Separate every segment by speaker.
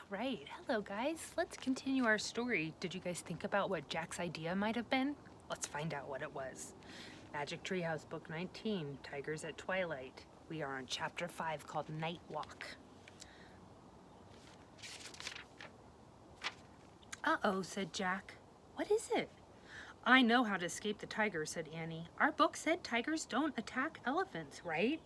Speaker 1: right. Hello, guys. Let's continue our story. Did you guys think about what Jack's idea might have been? Let's find out what it was. Magic Treehouse, Book 19, Tigers at Twilight. We are on Chapter 5 called Night Walk. Uh-oh, said Jack. What is it? I know how to escape the tiger, said Annie. Our book said tigers don't attack elephants, right?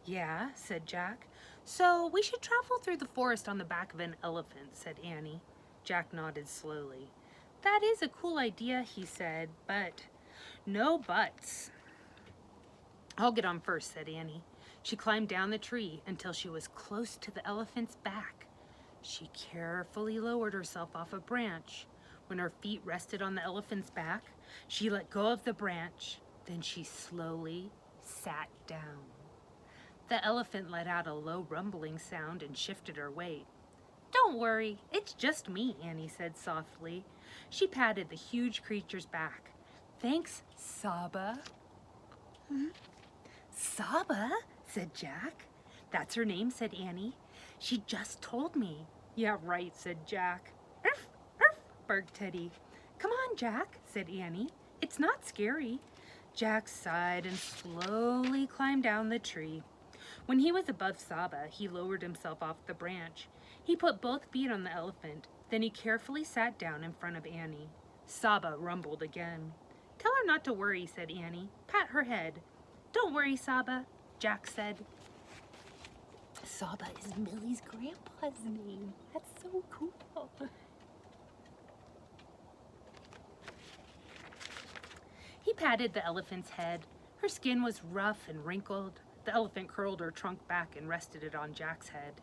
Speaker 1: Yeah, said Jack. So we should travel through the forest on the back of an elephant, said Annie. Jack nodded slowly. That is a cool idea, he said, but no buts. I'll get on first, said Annie. She climbed down the tree until she was close to the elephant's back. She carefully lowered herself off a branch. When her feet rested on the elephant's back, she let go of the branch. Then she slowly sat down. The elephant let out a low rumbling sound and shifted her weight. Don't worry, it's just me, Annie said softly. She patted the huge creature's back. Thanks, Saba. Saba, said Jack. That's her name, said Annie. She just told me. Yeah, right, said Jack. Arf, arf, barked Teddy. Come on, Jack, said Annie. It's not scary. Jack sighed and slowly climbed down the tree. When he was above Saba, he lowered himself off the branch. He put both feet on the elephant. Then he carefully sat down in front of Annie. Saba rumbled again. Tell her not to worry, said Annie. Pat her head. Don't worry, Saba, Jack said. Saba is Millie's grandpa's name. That's so cool. He patted the elephant's head. Her skin was rough and wrinkled. The elephant curled her trunk back and rested it on Jack's head.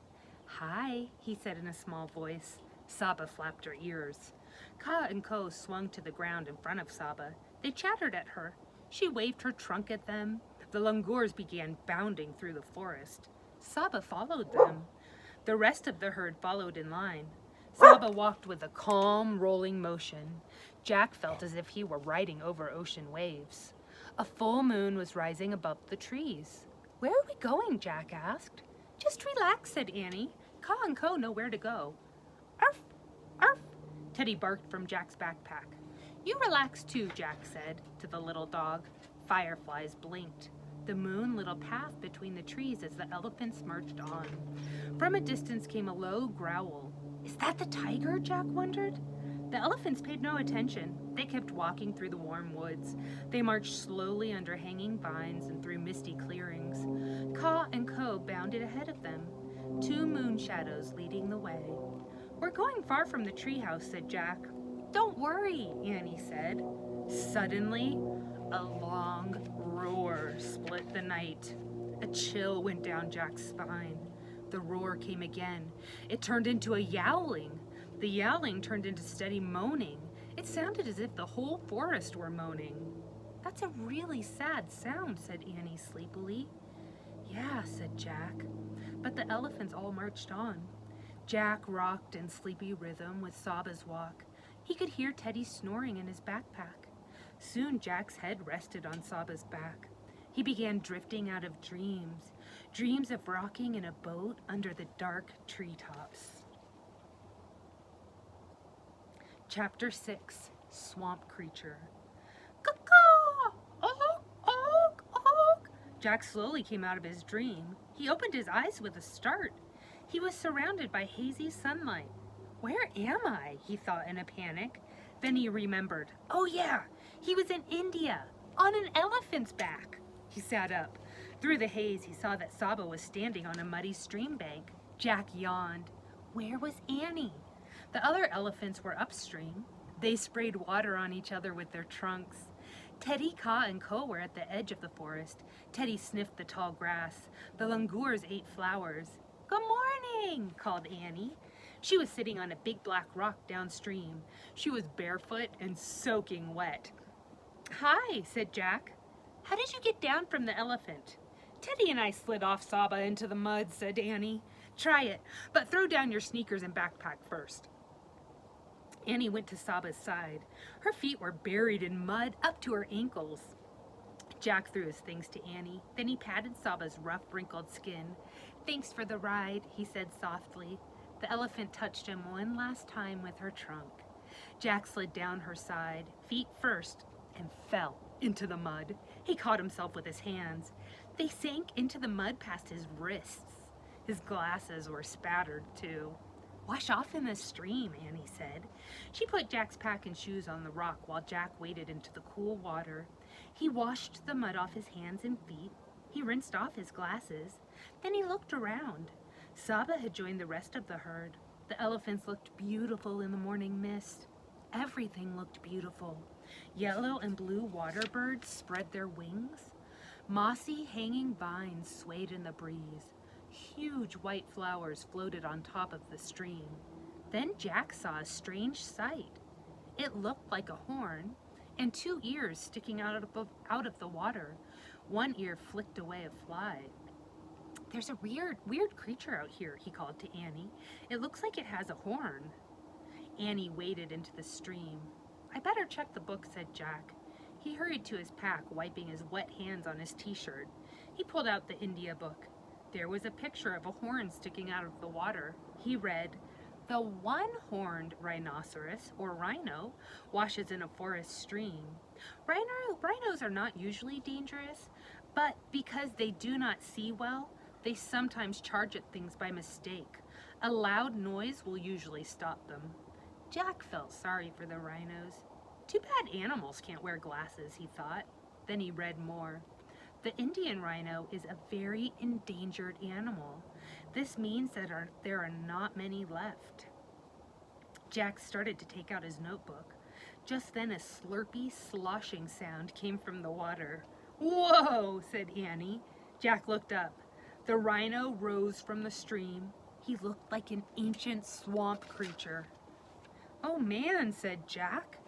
Speaker 1: Hi, he said in a small voice. Saba flapped her ears. Ka and Ko swung to the ground in front of Saba. They chattered at her. She waved her trunk at them. The langurs began bounding through the forest. Saba followed them. The rest of the herd followed in line. Saba walked with a calm, rolling motion. Jack felt as if he were riding over ocean waves. A full moon was rising above the trees. Where are we going? Jack asked. Just relax, said Annie. Ka and Ko know where to go. Arf, arf, Teddy barked from Jack's backpack. You relax too, Jack said to the little dog. Fireflies blinked. The moon lit a path between the trees as the elephants marched on. From a distance came a low growl. Is that the tiger? Jack wondered. The elephants paid no attention. They kept walking through the warm woods. They marched slowly under hanging vines and through misty clearings. Ka and Ko bounded ahead of them, two moon shadows leading the way. We're going far from the treehouse, said Jack. Don't worry, Annie said. Suddenly, a long roar split the night. A chill went down Jack's spine. The roar came again. It turned into a yowling. The yowling turned into steady moaning. It sounded as if the whole forest were moaning. That's a really sad sound, said Annie sleepily. Yeah, said Jack. But the elephants all marched on. Jack rocked in sleepy rhythm with Saba's walk. He could hear Teddy snoring in his backpack. Soon Jack's head rested on Saba's back. He began drifting out of dreams, dreams of rocking in a boat under the dark treetops. Chapter 6, Swamp Creature. Caw-caw! Oak, oak, oak! Jack slowly came out of his dream. He opened his eyes with a start. He was surrounded by hazy sunlight. Where am I? He thought in a panic. Then he remembered. Oh yeah, he was in India, on an elephant's back. He sat up. Through the haze, he saw that Saba was standing on a muddy stream bank. Jack yawned. Where was Annie? The other elephants were upstream. They sprayed water on each other with their trunks. Teddy, Ka, and Ko were at the edge of the forest. Teddy sniffed the tall grass. The langurs ate flowers. Good morning, called Annie. She was sitting on a big black rock downstream. She was barefoot and soaking wet. Hi, said Jack. How did you get down from the elephant? Teddy and I slid off Saba into the mud, said Annie. Try it, but throw down your sneakers and backpack first. Annie went to Saba's side. Her feet were buried in mud up to her ankles. Jack threw his things to Annie. Then he patted Saba's rough, wrinkled skin. Thanks for the ride, he said softly. The elephant touched him one last time with her trunk. Jack slid down her side, feet first, and fell into the mud. He caught himself with his hands. They sank into the mud past his wrists. His glasses were spattered, too. "Wash off in the stream," Annie said. She put Jack's pack and shoes on the rock while Jack waded into the cool water. He washed the mud off his hands and feet. He rinsed off his glasses. Then he looked around. Saba had joined the rest of the herd. The elephants looked beautiful in the morning mist. Everything looked beautiful. Yellow and blue water birds spread their wings. Mossy hanging vines swayed in the breeze. Huge white flowers floated on top of the stream. Then Jack saw a strange sight. It looked like a horn and two ears sticking out of the water. One ear flicked away a fly. "There's a weird creature out here," he called to Annie. "It looks like it has a horn." Annie waded into the stream. "I better check the book," said Jack. He hurried to his pack, wiping his wet hands on his t-shirt. He pulled out the India book. There was a picture of a horn sticking out of the water. He read, "The one-horned rhinoceros, or rhino, washes in a forest stream. Rhinos are not usually dangerous, but because they do not see well, they sometimes charge at things by mistake. A loud noise will usually stop them." Jack felt sorry for the rhinos. Too bad animals can't wear glasses, he thought. Then he read more. The Indian rhino is a very endangered animal. This means that there are not many left. Jack started to take out his notebook. Just then a slurpy, sloshing sound came from the water. "Whoa," said Annie. Jack looked up. The rhino rose from the stream. He looked like an ancient swamp creature. "Oh man," said Jack.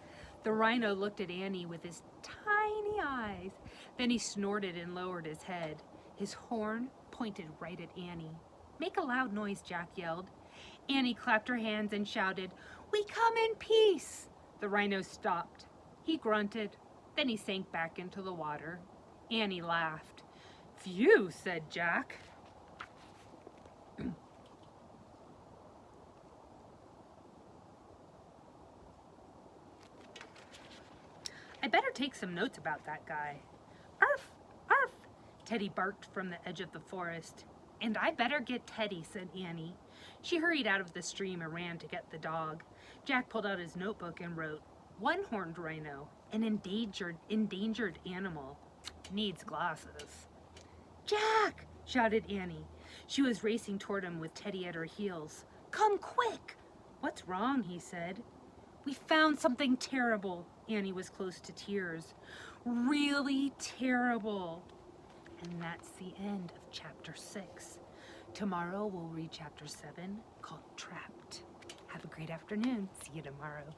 Speaker 1: The rhino looked at Annie with his tiny eyes. Then he snorted and lowered his head. His horn pointed right at Annie. "Make a loud noise," Jack yelled. Annie clapped her hands and shouted, "We come in peace!" The rhino stopped. He grunted. Then he sank back into the water. Annie laughed. "Phew," said Jack. "I better take some notes about that guy." "Arf! Arf!" Teddy barked from the edge of the forest. "And I better get Teddy," said Annie. She hurried out of the stream and ran to get the dog. Jack pulled out his notebook and wrote, "One-horned rhino, an endangered animal, needs glasses." "Jack!" shouted Annie. She was racing toward him with Teddy at her heels. "Come quick!" "What's wrong?" he said. "We found something terrible." Annie was close to tears. "Really terrible." And that's the end of chapter 6. Tomorrow we'll read chapter 7, called Trapped. Have a great afternoon. See you tomorrow.